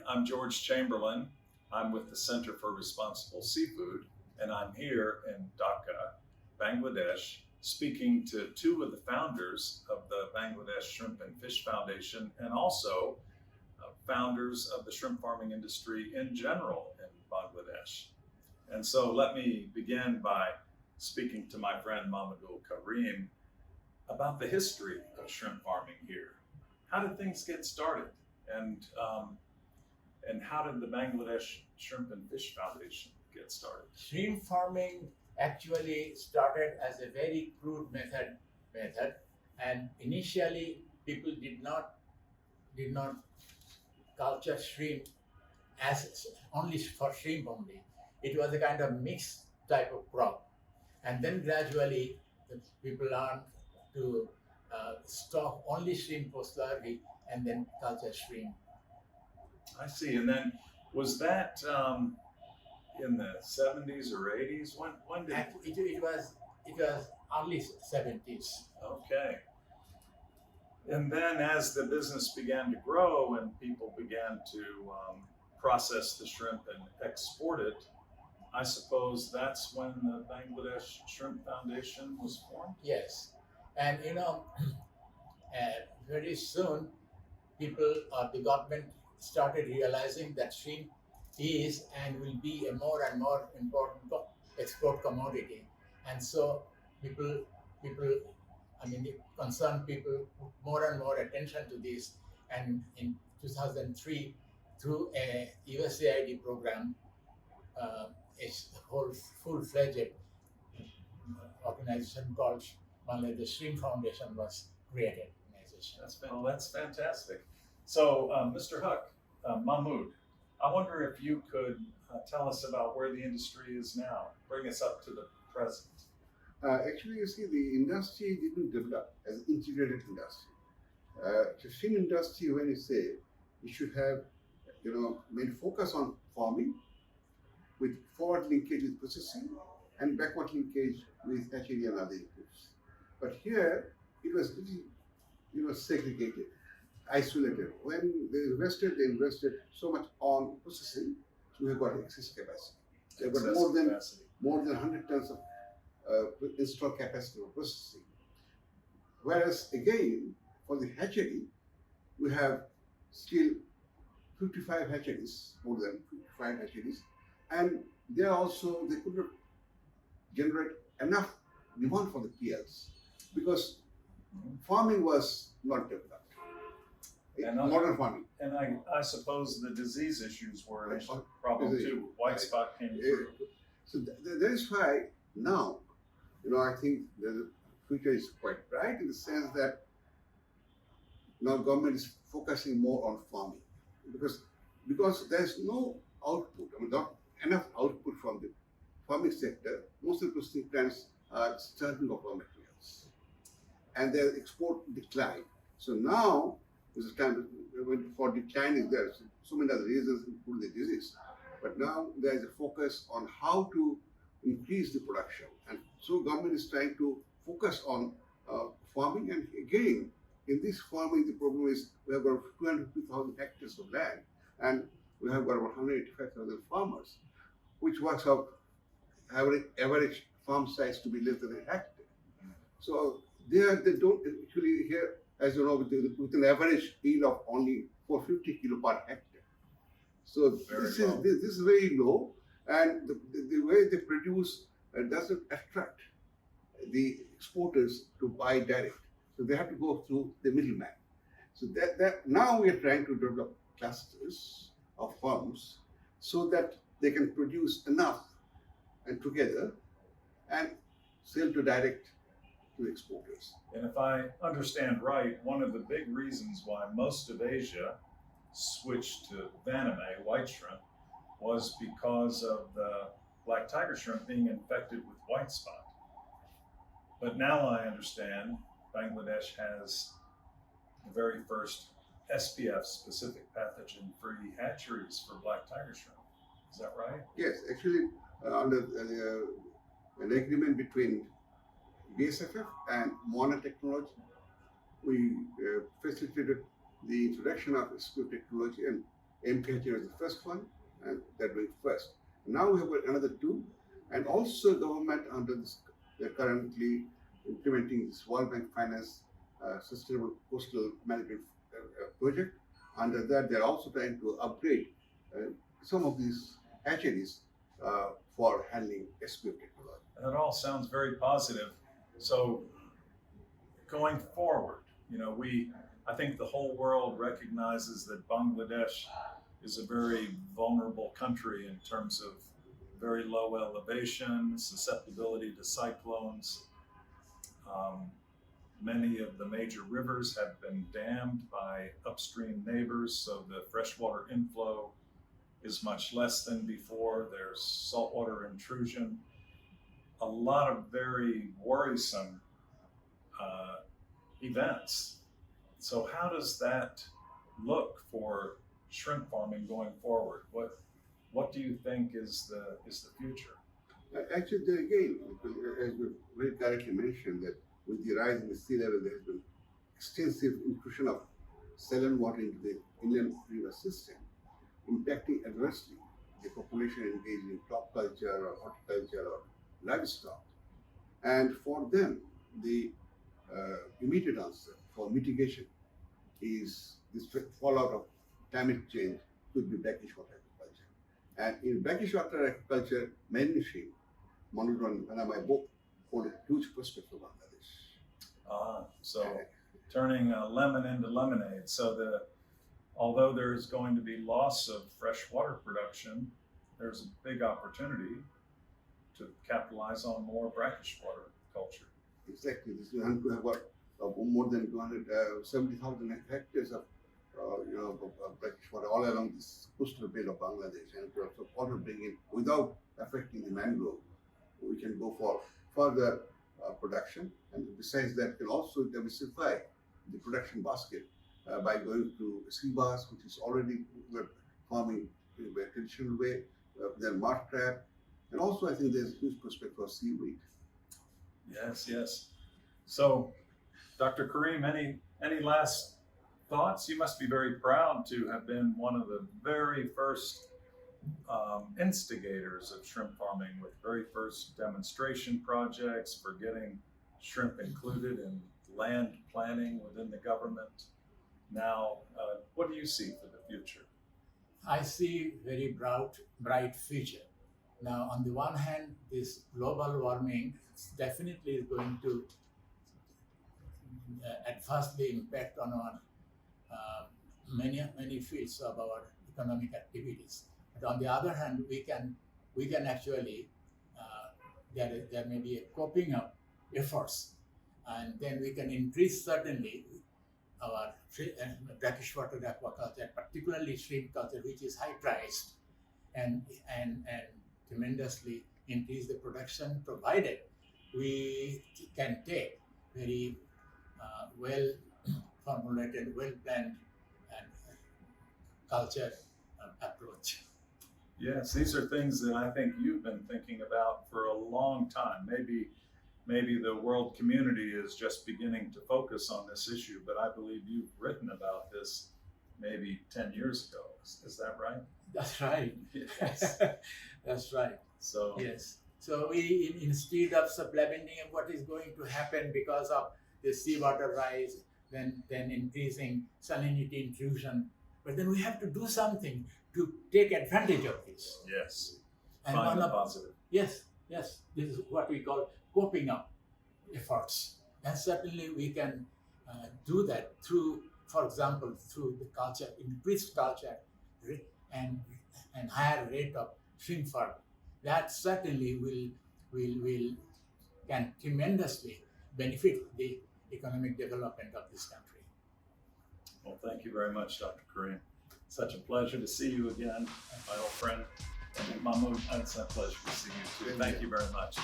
I'm George Chamberlain. I'm with the Center for Responsible Seafood, and I'm here in Dhaka, Bangladesh, speaking to two of the founders of the Bangladesh Shrimp and Fish Foundation and also founders of the shrimp farming industry in general in Bangladesh. And so let me begin by speaking to my friend Mahmudul Karim about the history of shrimp farming here. How did things get started? And how did the Bangladesh Shrimp and Fish Foundation get started? Shrimp farming actually started as a very crude method, and initially people did not culture shrimp as only for shrimp only. It was a kind of mixed type of crop, and then gradually the people learned to stock only shrimp post larvae and then culture shrimp. I see. And then was that in the 70s or 80s? When did It was early 70s. Okay. And then as the business began to grow and people began to process the shrimp and export it, I suppose that's when the Bangladesh Shrimp Foundation was formed? Yes, and very soon people or the government started realizing that shrimp is and will be a more and more important export commodity, and so people, the concerned people put more and more attention to this, and in 2003, through a USAID program, a whole full-fledged organization called Bangladesh Shrimp Foundation was created. That's fantastic. So, Mr. Huq, Mahmoud, I wonder if you could tell us about where the industry is now. Bring us up to the present. Actually, you see, the industry didn't develop as an integrated industry. The shrimp industry, when you say, you should have, main focus on farming with forward linkage with processing and backward linkage with hatchery and other inputs. But here, it was really, segregated, isolated. When they invested so much on processing, so we have got excess capacity. They've got more than 100 tons of installed capacity for processing. Whereas again, for the hatchery, we have still 55 hatcheries, more than 55 hatcheries, and they could not generate enough demand for the PLs because farming was not developed. Modern farming. And I suppose the disease issues were a problem too. White spot came through. So that is why now, I think the future is quite bright in the sense that now government is focusing more on farming because there is no output. Not enough output from the farming sector. Most of the processing plants are starving of raw materials, and their export decline. So now this is time for decline is there. So many other reasons, including the disease. But now there is a focus on how to increase the production, and so government is trying to focus on farming. And again, in this farming, the problem is we have got 250,000 hectares of land, and we have got about 185,000 farmers, which works out average farm size to be less than a hectare. So they don't actually here, as you know, with an average yield of only 450 kilo per hectare. So this is very low, and the way they produce doesn't attract the exporters to buy direct. So they have to go through the middleman. So that now we are trying to develop clusters of farms so that they can produce enough and together and sell to direct to exporters. And if I understand right, one of the big reasons why most of Asia switched to Vaname, white shrimp, was because of the black tiger shrimp being infected with white spot. But now I understand Bangladesh has the very first SPF, specific pathogen-free hatcheries for black tiger shrimp. Is that right? Yes, actually, under an agreement between BSFF and Moana Technology, we facilitated the introduction of SPF technology, and MKH was the first one, and they're doing first. Now we have got another two, and also government under this, they're currently implementing this World Bank Finance Sustainable Coastal Management project. Under that, they're also trying to upgrade some of these hatcheries for handling SPF technology. That all sounds very positive. So going forward, I think the whole world recognizes that Bangladesh is a very vulnerable country in terms of very low elevation, susceptibility to cyclones. Many of the major rivers have been dammed by upstream neighbors, so the freshwater inflow is much less than before. There's saltwater intrusion. A lot of very worrisome events. So how does that look for shrimp farming going forward? What do you think is the future? Actually, there again, as you very correctly mentioned, that with the rise in the sea level, there has been extensive intrusion of saline water into the inland river system, impacting adversely the population engaged in crop culture or horticulture or livestock. And for them, the immediate answer for mitigation is this fallout of climate change could be brackish water agriculture. And in brackish water agriculture, mainly shrimp, Mahmudul and Panama both hold a huge prospect for Bangladesh. So turning lemon into lemonade. So although there's going to be loss of fresh water production, there's a big opportunity to capitalize on more brackish water culture. Exactly. This is going to have got more than 270,000 hectares of brackish water all along this coastal belt of Bangladesh, and also water bring in without affecting the mangrove. We can go for further production, and besides that, can also diversify the production basket by going to sea bass, which is already farming in a traditional way, then mud crab, and also I think there's a huge prospect for seaweed. Yes. So, Dr. Karim, any last thoughts? You must be very proud to have been one of the very first instigators of shrimp farming, with very first demonstration projects for getting shrimp included in land planning within the government. Now, what do you see for the future? I see very bright future. Now, on the one hand, this global warming definitely is going to adversely impact on our many fields of our economic activities. But on the other hand, we can actually there may be a coping up efforts, and then we can increase certainly our brackish water aquaculture, particularly shrimp culture, which is high priced, and tremendously increase the production, provided we can take very well formulated, well planned culture approach. Yes, these are things that I think you've been thinking about for a long time. Maybe the world community is just beginning to focus on this issue, but I believe you've written about this maybe 10 years ago. Is that right? That's right. Yes. That's right. So yes. So we, instead of supplementing what is going to happen because of the seawater rise, then increasing salinity intrusion, but then we have to do something to take advantage of this. yes, And find the positive. Yes. This is what we call coping up efforts, and certainly we can do that through, for example, through the culture, increased culture, and higher rate of shrimp farming. That certainly will can tremendously benefit the economic development of this country. Well, thank you very much, Dr. Karim. Such a pleasure to see you again, my old friend. And Mahmoud, it's a pleasure to see you too. Thank you very much.